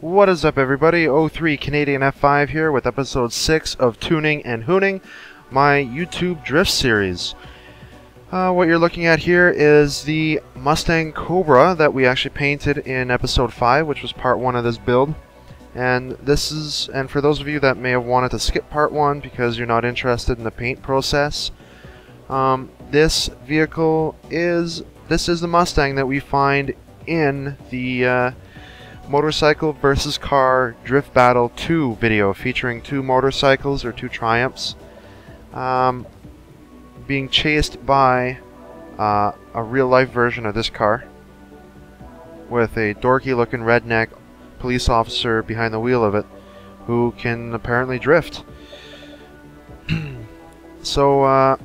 What is up, everybody? 03 Canadian F5 here with episode 6 of Tuning and Hooning, my YouTube drift series. What you're looking at here is the Mustang Cobra that we actually painted in episode 5, which was part 1 of this build. And for those of you that may have wanted to skip part 1 because you're not interested in the paint process, this is the Mustang that we find in the Motorcycle versus Car Drift Battle 2 video, featuring two motorcycles, or two Triumphs, being chased by a real-life version of this car with a dorky-looking redneck police officer behind the wheel of it who can apparently drift. So,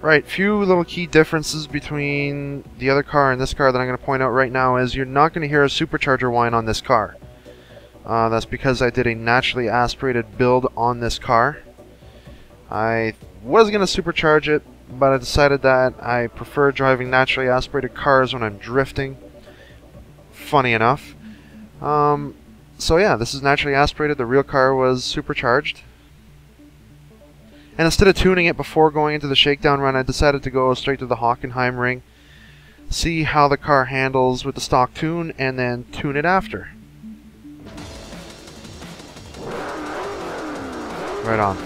right, few little key differences between the other car and this car that I'm going to point out right now is you're not going to hear a supercharger whine on this car. That's because I did a naturally aspirated build on this car. I was going to supercharge it, but I decided that I prefer driving naturally aspirated cars when I'm drifting. Funny enough. So yeah, this is naturally aspirated. The real car was supercharged. And instead of tuning it before going into the shakedown run, I decided to go straight to the Hockenheim ring, see how the car handles with the stock tune, and then tune it after. Right on.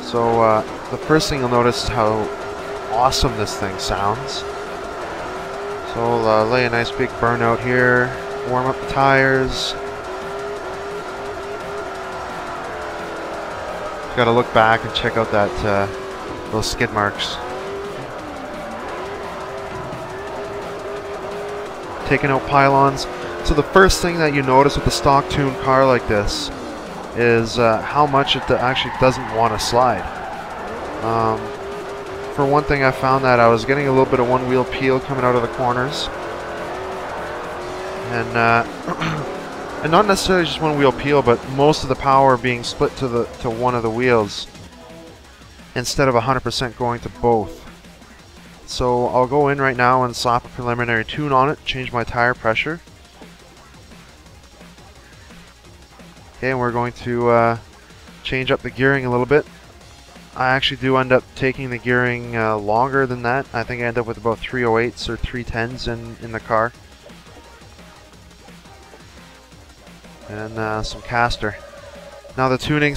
So the first thing you'll notice is how awesome this thing sounds. So I'll lay a nice big burnout here, warm up the tires. Got to look back and check out that those skid marks. Taking out pylons. So the first thing that you notice with a stock tuned car like this is how much it actually doesn't want to slide. For one thing, I found that I was getting a little bit of one wheel peel coming out of the corners, and not necessarily just one wheel peel, but most of the power being split to one of the wheels instead of 100% going to both. So I'll go in right now and slap a preliminary tune on it, change my tire pressure. Okay, and we're going to change up the gearing a little bit. I actually do end up taking the gearing longer than that. I think I end up with about 308s or 310s in the car. And some caster. Now the tune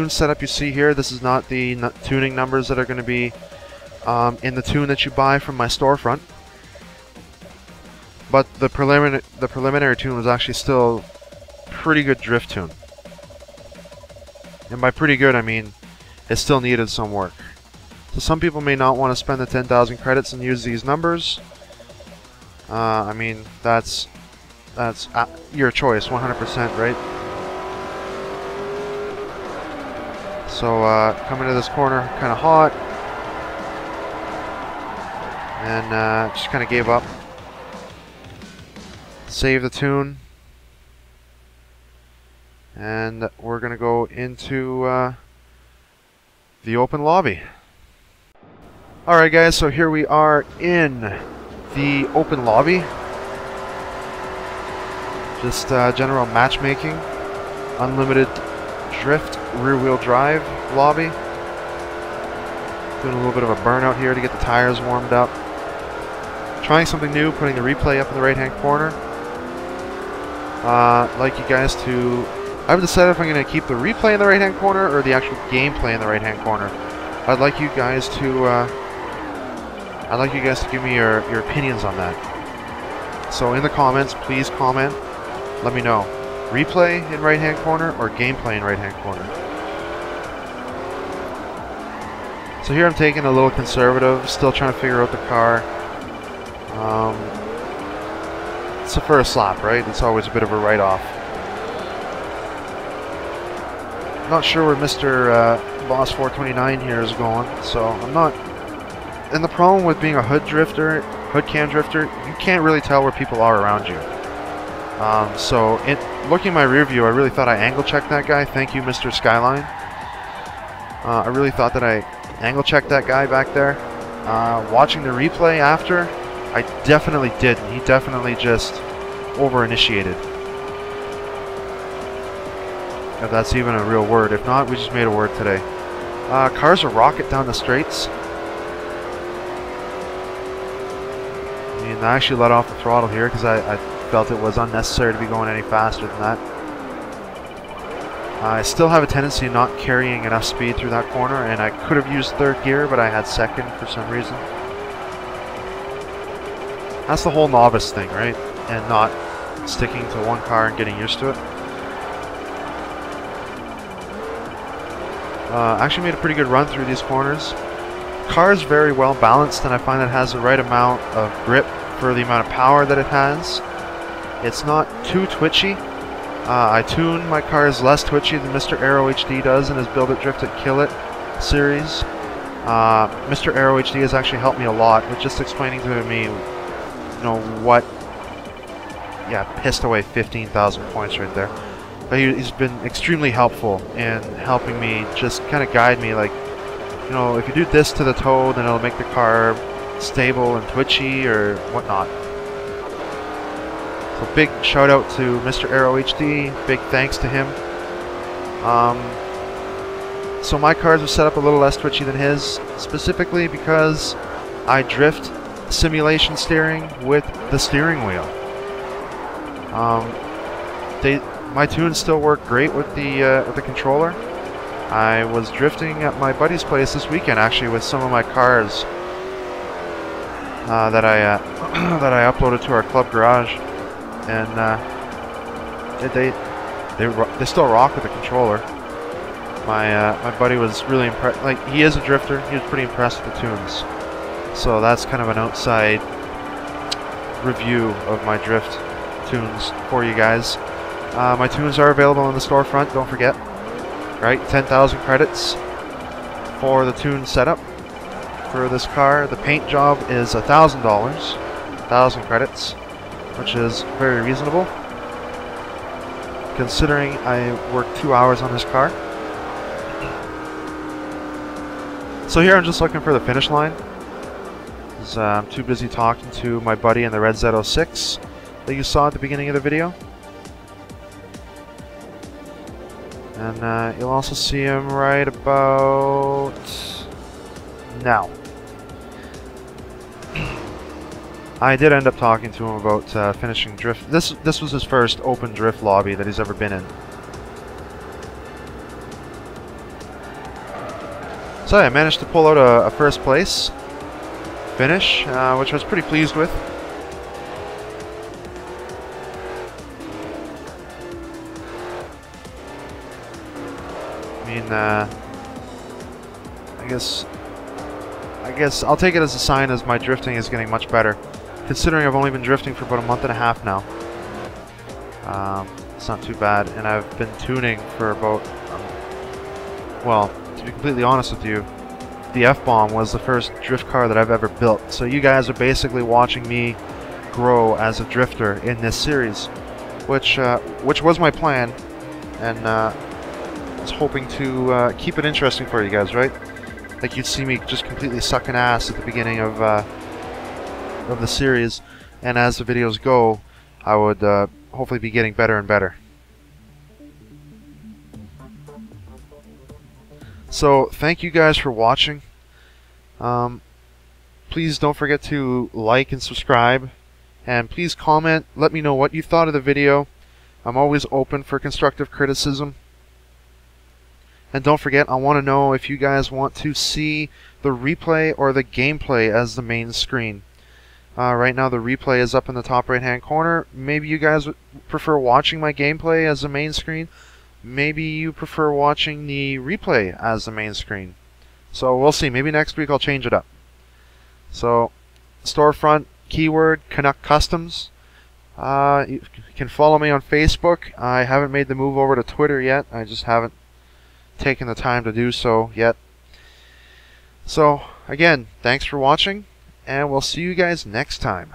setup you see here, this is not the tuning numbers that are going to be in the tune that you buy from my storefront. But the preliminary tune was actually still pretty good drift tune. And by pretty good, I mean it still needed some work. So some people may not want to spend the 10,000 credits and use these numbers. I mean, that's your choice, 100%, right? So coming to this corner, kind of hot, and just kind of gave up. Save the tune, and we're gonna go into the open lobby. All right, guys. So here we are in the open lobby. Just general matchmaking, unlimited drift, rear-wheel drive lobby. Doing a little bit of a burnout here to get the tires warmed up. Trying something new, putting the replay up in the right-hand corner. I'd like you guys to... I haven't decided if I'm going to keep the replay in the right-hand corner or the actual gameplay in the right-hand corner. I'd like you guys to give me your opinions on that. So in the comments, please comment. Let me know. Replay in right-hand corner or gameplay in right-hand corner. So here I'm taking a little conservative, still trying to figure out the car. It's the first lap, right? It's always a bit of a write-off. Not sure where Mr. Boss 429 here is going, so I'm not... And the problem with being a hood cam drifter, you can't really tell where people are around you. So, looking at my rear view, I really thought I angle checked that guy. Thank you, Mr. Skyline. I really thought that I angle checked that guy back there. Watching the replay after, I definitely didn't. He definitely just over-initiated. If that's even a real word. If not, we just made a word today. Cars are rocket down the straights. I mean, I actually let off the throttle here because I felt it was unnecessary to be going any faster than that. I still have a tendency of not carrying enough speed through that corner, and I could have used third gear, but I had second for some reason. That's the whole novice thing, right? And not sticking to one car and getting used to it. Actually made a pretty good run through these corners. Car is very well balanced, and I find it has the right amount of grip for the amount of power that it has. It's not too twitchy. I tune my cars less twitchy than Mr. Aero HD does in his Build It, Drift It, Kill It series. Mr. Aero HD has actually helped me a lot with just explaining to me, you know, what... Yeah, pissed away 15,000 points right there. But he's been extremely helpful in helping me just kind of guide me, like, you know, if you do this to the toe, then it'll make the car stable and twitchy or whatnot. So big shout out to Mr. Aero HD, big thanks to him. So my cars are set up a little less twitchy than his, specifically because I drift simulation steering with the steering wheel. My tunes still work great with the controller. I was drifting at my buddy's place this weekend, actually, with some of my cars that I uploaded to our club garage, and they still rock with the controller. My buddy was really impressed. Like, he is a drifter. He was pretty impressed with the tunes. So that's kind of an outside review of my drift tunes for you guys. My tunes are available on the storefront, don't forget. Right, 10,000 credits for the tune setup for this car. The paint job is $1,000, 1,000 credits, which is very reasonable, considering I worked 2 hours on this car. So here I'm just looking for the finish line. I'm too busy talking to my buddy in the red Z06 that you saw at the beginning of the video. And you'll also see him right about now. I did end up talking to him about finishing drift. This was his first open drift lobby that he's ever been in. So I managed to pull out a first place finish, which I was pretty pleased with. I mean, I guess I'll take it as a sign as my drifting is getting much better, considering I've only been drifting for about a month and a half now. It's not too bad, and I've been tuning for about, well, to be completely honest with you, the F-Bomb was the first drift car that I've ever built. So you guys are basically watching me grow as a drifter in this series, which was my plan, and hoping to keep it interesting for you guys, right? Like, you'd see me just completely sucking ass at the beginning of the series, and as the videos go, I would hopefully be getting better and better. So thank you guys for watching. Please don't forget to like and subscribe, and please comment, let me know what you thought of the video. I'm always open for constructive criticism. And don't forget, I want to know if you guys want to see the replay or the gameplay as the main screen. Right now the replay is up in the top right hand corner. Maybe you guys would prefer watching my gameplay as the main screen. Maybe you prefer watching the replay as the main screen. So we'll see. Maybe next week I'll change it up. So, storefront, keyword, CanuckCustoms. You can follow me on Facebook. I haven't made the move over to Twitter yet. I just haven't taken the time to do so yet. So, again, thanks for watching, and we'll see you guys next time.